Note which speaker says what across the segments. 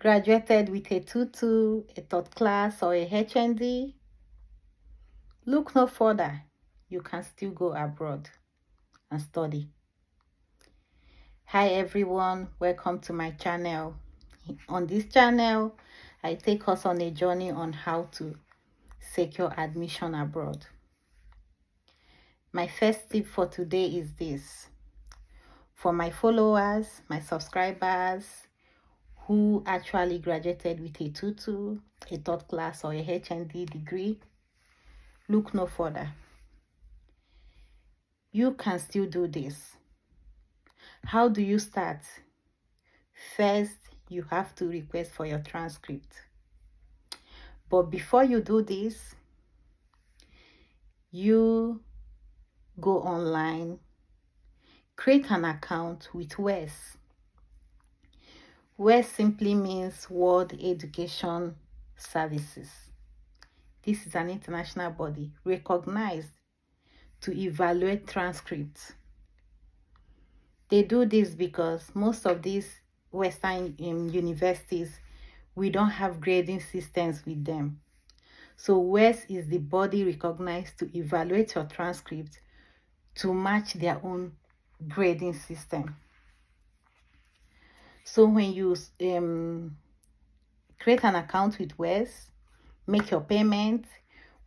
Speaker 1: Graduated with a 2-2, a third class, or a HND? Look no further. You can still go abroad and study. Hi everyone, welcome to my channel. On this channel, I take us on a journey on how to secure admission abroad. My first tip for today is this. For my followers, my subscribers who actually graduated with a 2-2, a third class, or a HND degree, look no further. You can still do this. How do you start? First, you have to request for your transcript. But before you do this, you go online, create an account with WES. WES simply means World Education Services. This is an international body recognized to evaluate transcripts. They do this because most of these Western universities, we don't have grading systems with them. So WES is the body recognized to evaluate your transcript to match their own grading system. So when you create an account with WES, make your payment,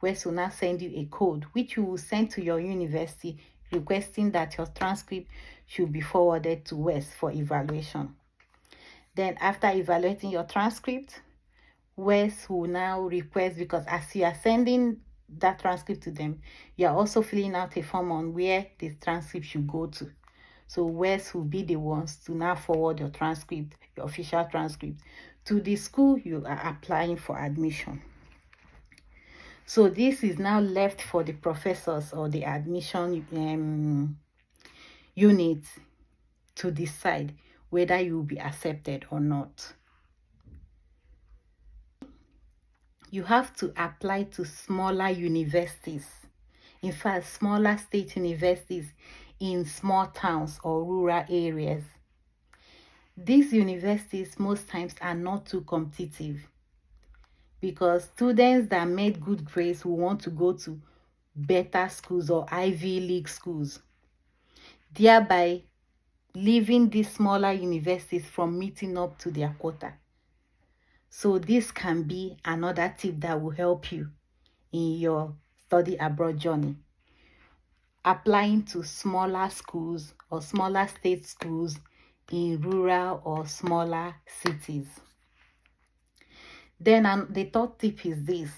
Speaker 1: WES will now send you a code which you will send to your university requesting that your transcript should be forwarded to WES for evaluation. Then after evaluating your transcript, WES will now request, because as you are sending that transcript to them, you are also filling out a form on where the transcript should go to. So WES will be the ones to now forward your transcript, your official transcript, to the school you are applying for admission. So this is now left for the professors or the admission unit to decide whether you will be accepted or not. You have to apply to smaller universities. In fact, smaller state universities in small towns or rural areas. These universities most times are not too competitive because students that made good grades will want to go to better schools or Ivy League schools, thereby leaving these smaller universities from meeting up to their quota. So this can be another tip that will help you in your study abroad journey. Applying to smaller schools or smaller state schools in rural or smaller cities. Then the third tip is this.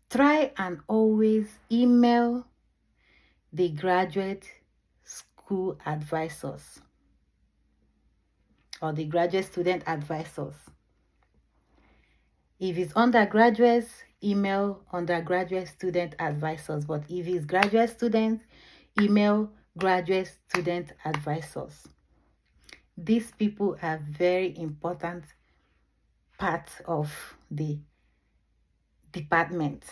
Speaker 1: Try and always email the graduate school advisors or the graduate student advisors. If it's undergraduates, email undergraduate student advisors. But if it's graduate students, email graduate student advisors. These people are very important part of the department.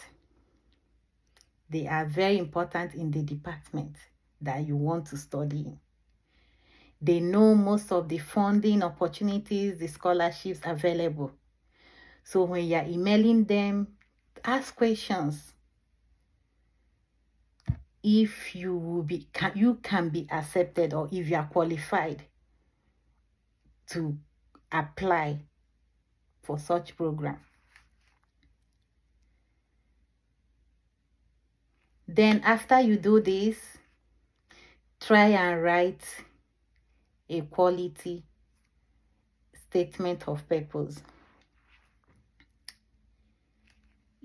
Speaker 1: They are very important in the department that you want to study in. They know most of the funding opportunities, the scholarships available. So when you're emailing them, ask questions. If you can be accepted, or if you are qualified to apply for such program. Then after you do this, try and write a quality statement of purpose.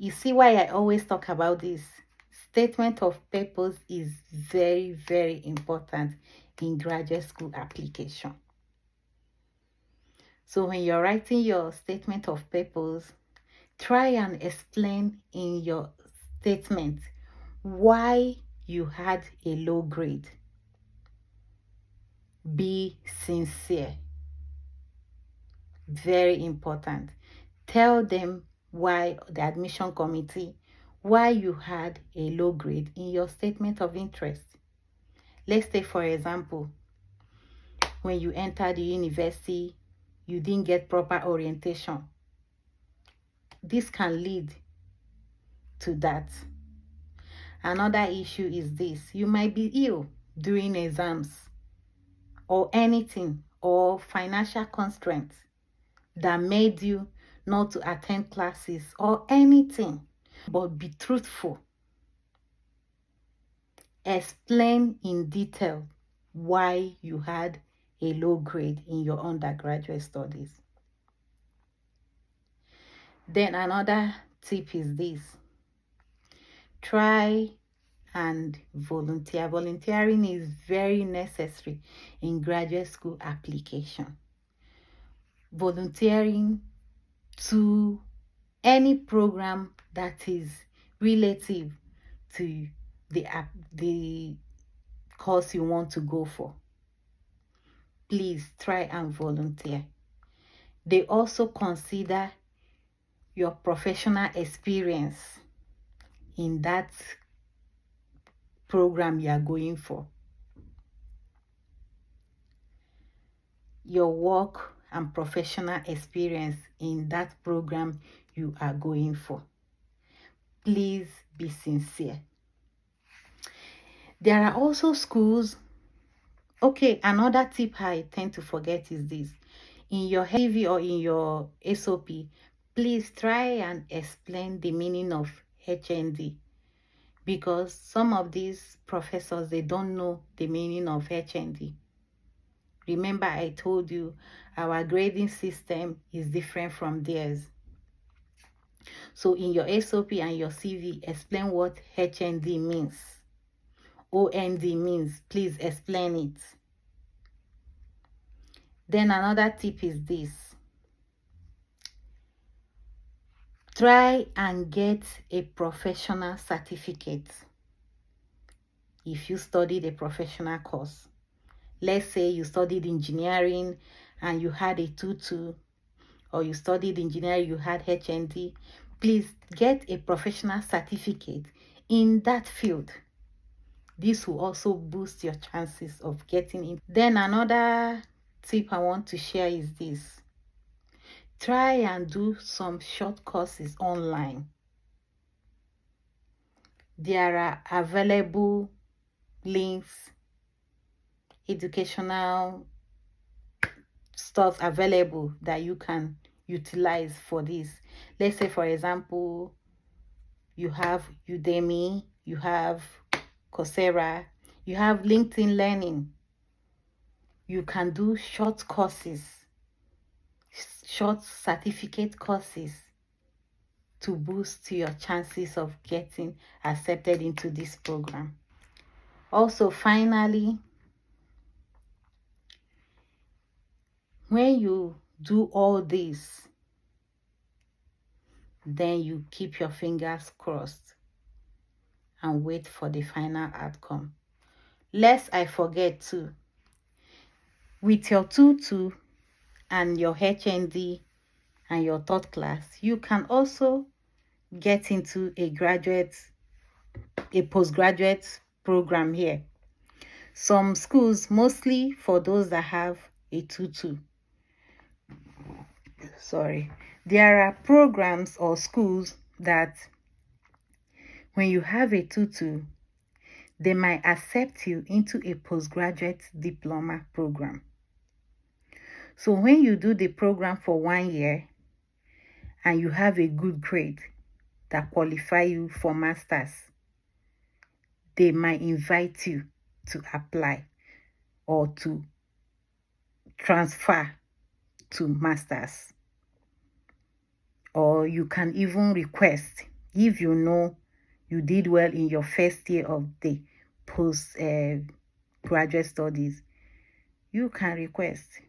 Speaker 1: You see why I always talk about this? Statement of purpose is very, very important in graduate school application. So when you're writing your statement of purpose, try and explain in your statement why you had a low grade. Be sincere. Very important. Tell them why, the admission committee, why you had a low grade in your statement of interest. Let's take, for example, when you enter the university, you didn't get proper orientation. This can lead to that. Another issue is this: you might be ill during exams or anything, or financial constraints that made you not to attend classes or anything. But be truthful. Explain in detail why you had a low grade in your undergraduate studies. Then another tip is this: try and volunteer. Volunteering is very necessary in graduate school application. Volunteering to any program that is relative to the course you want to go for. Please try and volunteer. They also consider your professional experience in that program you are going for. Your work and professional experience in that program you are going for. Please be sincere. There are also schools. Okay, another tip I tend to forget is this: in your CV or in your SOP, please try and explain the meaning of HND, because some of these professors, they don't know the meaning of HND. Remember, I told you our grading system is different from theirs. So in your SOP and your CV, explain what HND means. OND means. Please explain it. Then another tip is this: try and get a professional certificate. If you studied a professional course, let's say you studied engineering and you had a 2-2, or you studied engineering, you had HND, please get a professional certificate in that field. This will also boost your chances of getting in. Then another tip I want to share is this: try and do some short courses online. There are available links, educational stuff available that you can utilize for this. Let's say, for example, you have Udemy, you have Coursera, you have LinkedIn Learning. You can do short courses, short certificate courses to boost your chances of getting accepted into this program. Also, finally, when you do all this, then you keep your fingers crossed and wait for the final outcome. Lest I forget too, with your 2-2 and your HND and your third class, you can also get into a postgraduate program here. Some schools, mostly for those that have a 2-2, there are programs or schools that when you have a 2-2, they might accept you into a postgraduate diploma program. So when you do the program for 1 year and you have a good grade that qualify you for masters, they might invite you to apply or to transfer to masters. Or you can even request, if you know you did well in your first year of the postgraduate studies, you can request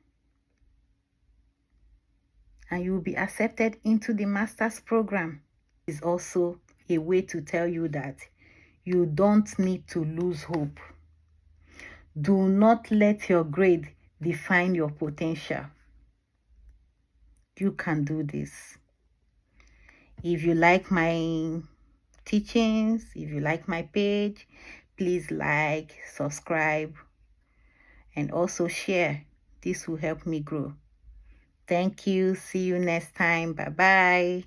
Speaker 1: and you will be accepted into the master's program. It's also a way to tell you that you don't need to lose hope. Do not let your grade define your potential. You can do this. If you like my teachings, if you like my page, please like, subscribe, and also share. This will help me grow. Thank you. See you next time. Bye-bye.